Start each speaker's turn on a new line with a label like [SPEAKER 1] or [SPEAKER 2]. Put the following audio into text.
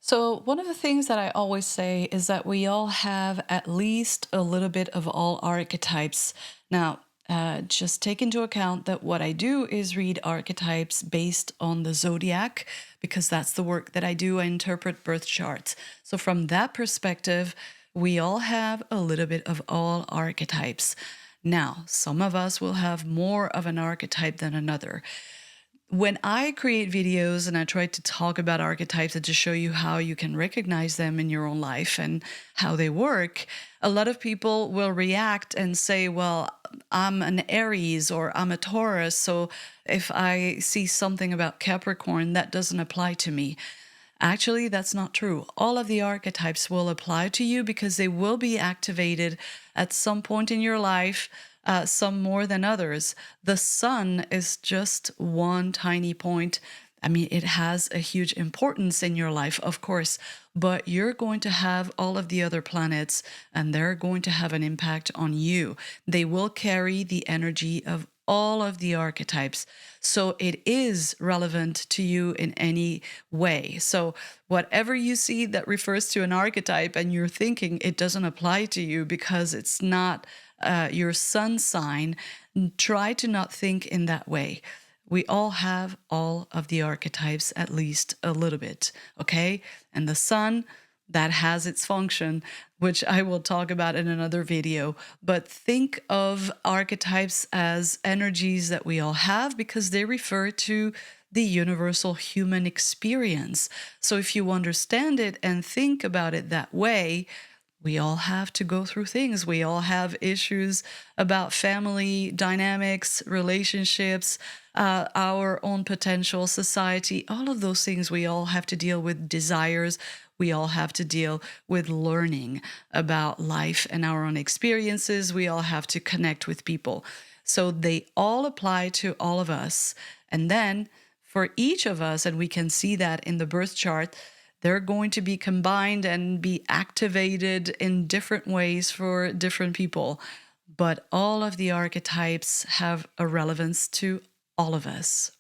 [SPEAKER 1] So, one of the things that I always say is that we all have at least a little bit of all archetypes. Now, just take into account that what I do is read archetypes based on the zodiac, because that's the work that I do. I interpret birth charts. So, from that perspective, we all have a little bit of all archetypes. Now, some of us will have more of an archetype than another. When I create videos and I try to talk about archetypes and to show you how you can recognize them in your own life and how they work, a lot of people will react and say, well, I'm an Aries or I'm a Taurus. So if I see something about Capricorn, that doesn't apply to me. Actually, that's not true. All of the archetypes will apply to you because they will be activated at some point in your life, some more than others. The sun is just one tiny point. I mean, it has a huge importance in your life, of course, but you're going to have all of the other planets and they're going to have an impact on you. They will carry the energy of all of the archetypes. So it is relevant to you in any way. So whatever you see that refers to an archetype and you're thinking it doesn't apply to you because it's not your sun sign, try to not think in that way. We all have all of the archetypes, at least a little bit, okay? And the sun, that has its function, which I will talk about in another video. But think of archetypes as energies that we all have because they refer to the universal human experience. So if you understand it and think about it that way, we all have to go through things. We all have issues about family dynamics, relationships, our own potential, society, all of those things. We all have to deal with desires. We all have to deal with learning about life and our own experiences. We all have to connect with people. So they all apply to all of us. And then for each of us, and we can see that in the birth chart, they're going to be combined and be activated in different ways for different people. But all of the archetypes have a relevance to all of us.